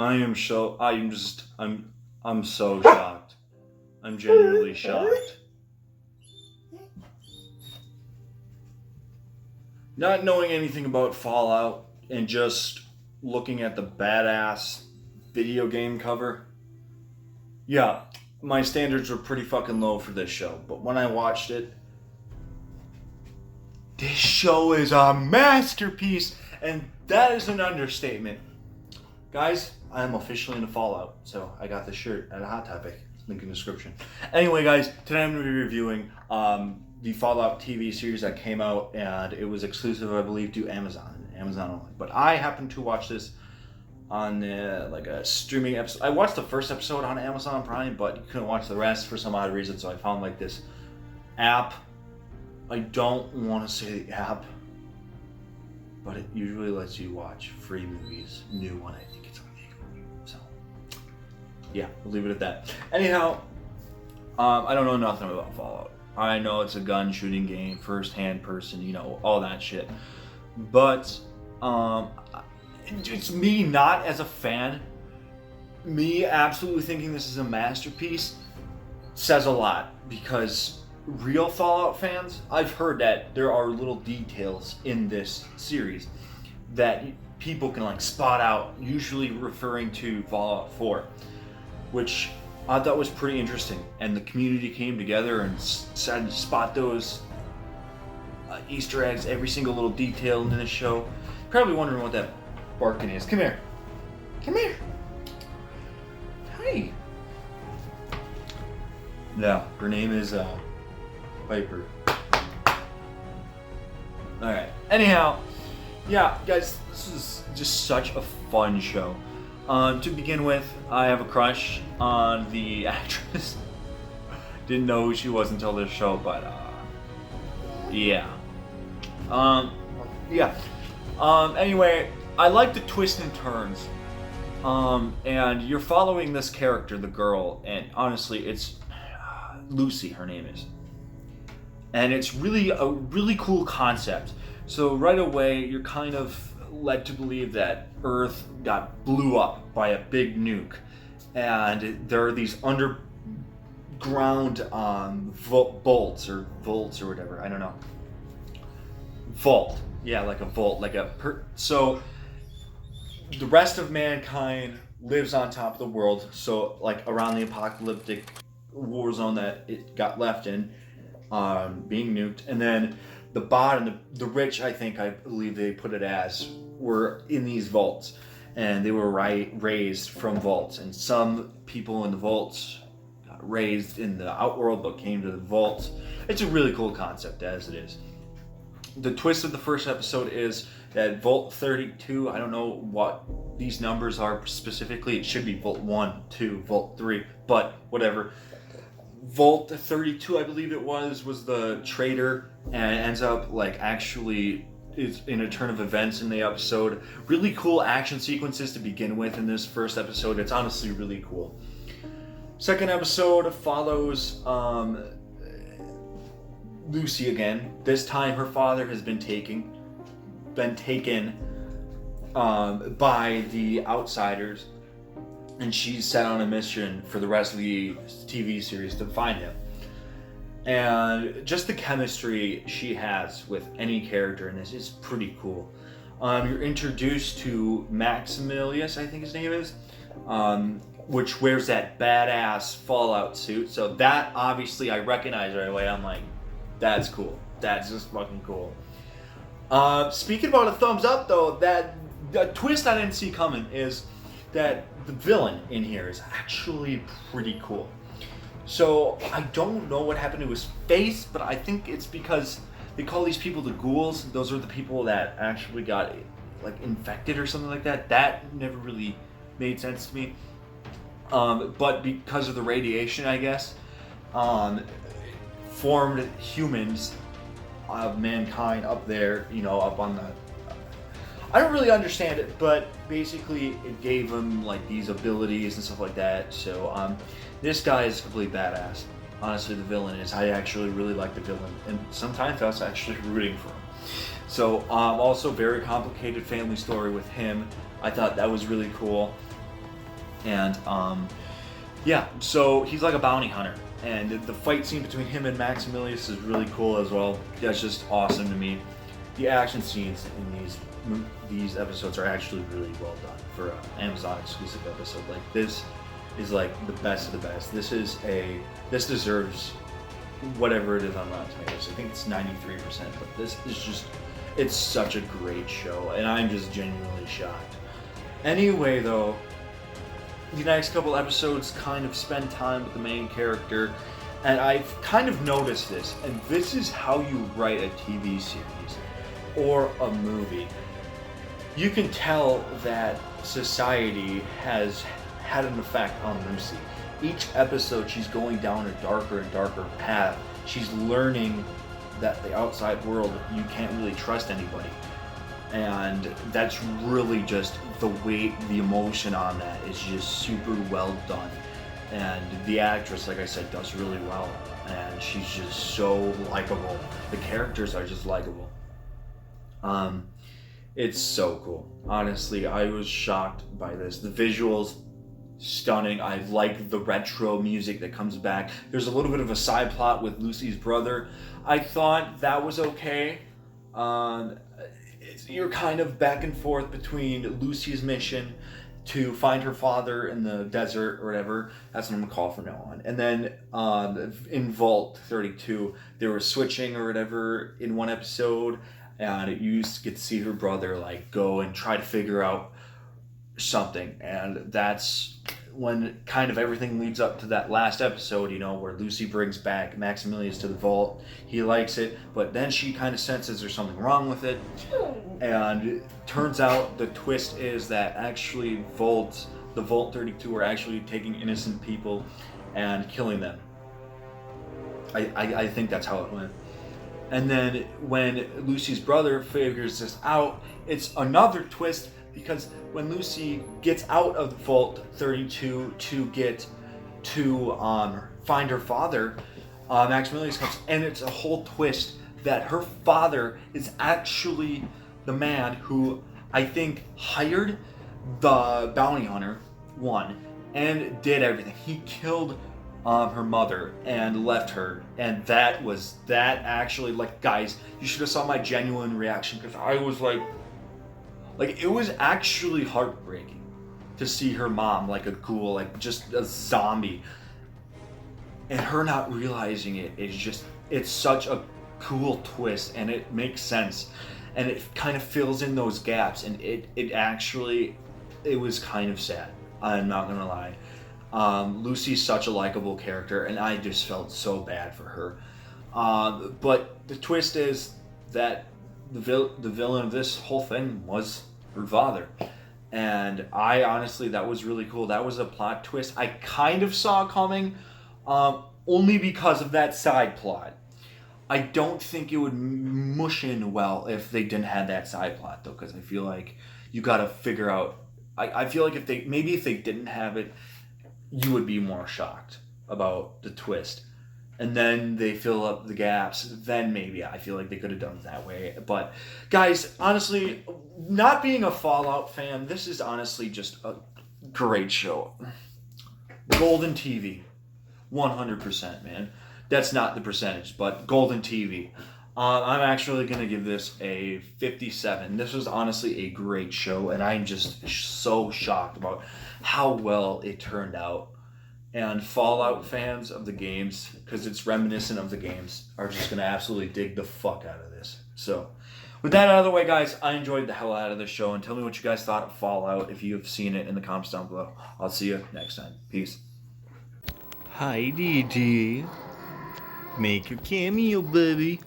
I'm so shocked. I'm genuinely shocked. Not knowing anything about Fallout and just looking at the badass video game cover, yeah, my standards were pretty fucking low for this show. But when I watched it, this show is a masterpiece, and that is an understatement. Guys, I am officially into Fallout, so I got this shirt at a Hot Topic. Link in the description. Anyway, guys, today I'm going to be reviewing the Fallout TV series that came out, and it was exclusive, I believe, to Amazon only. But I happened to watch this on like a streaming episode. I watched the first episode on Amazon Prime, but you couldn't watch the rest for some odd reason, so I found like this app. I don't want to say the app, but it usually lets you watch free movies. New one, I think it's illegal. So, yeah, we'll leave it at that. Anyhow, I don't know nothing about Fallout. I know it's a gun shooting game, first-hand person, you know, all that shit. But, it's me not as a fan. Me absolutely thinking this is a masterpiece says a lot, because real Fallout fans, I've heard that there are little details in this series that people can like spot out, usually referring to Fallout 4, which I thought was pretty interesting. And the community came together and decided to spot those Easter eggs, every single little detail in this show. Probably wondering what that barking is. Come here. Come here. Hey. No, her name is Viper. Alright. Anyhow, yeah, guys, this is just such a fun show. To begin with, I have a crush on the actress. Didn't know who she was until this show, but yeah. Anyway, I like the twists and turns. And you're following this character, the girl, and honestly, it's Lucy, her name is. And it's really a really cool concept. So right away, you're kind of led to believe that Earth got blew up by a big nuke, and there are these underground vaults or whatever. I don't know. Vault, yeah, like a vault, so the rest of mankind lives on top of the world. So like around the apocalyptic war zone that it got left in. Being nuked, and then the bottom, the rich, I believe they put it as, were in these vaults, and they were raised from vaults, and some people in the vaults got raised in the outworld but came to the vaults. It's a really cool concept as it is. The twist of the first episode is that Vault 32, I don't know what these numbers are specifically, it should be Vault 1, 2, Vault 3, but whatever. Vault 32, I believe it was the traitor, and it ends up like actually is in a turn of events in the episode. Really cool action sequences to begin with in this first episode. It's honestly really cool. Second episode follows Lucy again. This time her father has been taken by the Outsiders. And she's set on a mission for the rest of the TV series to find him. And just the chemistry she has with any character in this is pretty cool. You're introduced to Maximilius, I think his name is, which wears that badass Fallout suit. So that obviously I recognize right away. I'm like, that's cool. That's just fucking cool. Speaking about a thumbs up though, that the twist I didn't see coming is that the villain in here is actually pretty cool. So I don't know what happened to his face, but I think it's because they call these people the ghouls. Those are the people that actually got like infected or something like that. That never really made sense to me. But because of the radiation, I guess, formed humans of mankind up there, you know, up on the... I don't really understand it, but basically it gave him like these abilities and stuff like that. So this guy is completely badass. Honestly, the villain is. I actually really like the villain, and sometimes I was actually rooting for him. So also very complicated family story with him. I thought that was really cool. And yeah, so he's like a bounty hunter, and the fight scene between him and Maximilius is really cool as well. That's just awesome to me. The action scenes in these episodes are actually really well done for an Amazon exclusive episode. Like, this is like the best of the best. This deserves whatever it is on Rotten Tomatoes. I think it's 93%, but this is just, it's such a great show, and I'm just genuinely shocked. Anyway, though, the next couple episodes kind of spend time with the main character, and I've kind of noticed this, and this is how you write a TV series or a movie. You can tell that society has had an effect on Lucy. Each episode, she's going down a darker and darker path. She's learning that the outside world, you can't really trust anybody. And that's really just the weight, the emotion on that is just super well done. And the actress, like I said, does really well. And she's just so likable. The characters are just likable. It's so cool. Honestly, I was shocked by this. The visuals, stunning. I like the retro music that comes back. There's a little bit of a side plot with Lucy's brother. I thought that was okay. You're kind of back and forth between Lucy's mission to find her father in the desert or whatever. That's what I'm gonna call from now on. And then in Vault 32, they were switching or whatever in one episode, and you used to get to see her brother like go and try to figure out something, and that's when kind of everything leads up to that last episode, you know, where Lucy brings back Maximilius to the vault. He likes it, but then she kind of senses there's something wrong with it, and it turns out the twist is that actually the Vault 32 are actually taking innocent people and killing them. I think that's how it went. And then when Lucy's brother figures this out, it's another twist, because when Lucy gets out of Vault 32 to get to find her father, Maximilius comes, and it's a whole twist that her father is actually the man who I think hired the bounty hunter, one, and did everything. He killed her mother and left her, and that actually, like, guys, you should have saw my genuine reaction, because I was like it was actually heartbreaking to see her mom like a ghoul, like just a zombie, and her not realizing it is just, it's such a cool twist, and it makes sense, and it kind of fills in those gaps, and it was kind of sad. I'm not gonna lie. Lucy's such a likable character, and I just felt so bad for her. But the twist is that the villain of this whole thing was her father. And I honestly, that was really cool. That was a plot twist I kind of saw coming, only because of that side plot. I don't think it would mush in well if they didn't have that side plot, though, because I feel like you gotta figure out. I feel like if they didn't have it, you would be more shocked about the twist, and then they fill up the gaps. Then maybe I feel like they could have done it that way. But guys, honestly, not being a Fallout fan, this is honestly just a great show. Golden TV, 100%, man. That's not the percentage, but Golden TV. I'm actually going to give this a 57. This was honestly a great show, and I'm just so shocked about how well it turned out. And Fallout fans of the games, because it's reminiscent of the games, are just going to absolutely dig the fuck out of this. So, with that out of the way, guys, I enjoyed the hell out of this show, and tell me what you guys thought of Fallout if you have seen it in the comments down below. I'll see you next time. Peace. Hi, DG. Make your cameo, baby.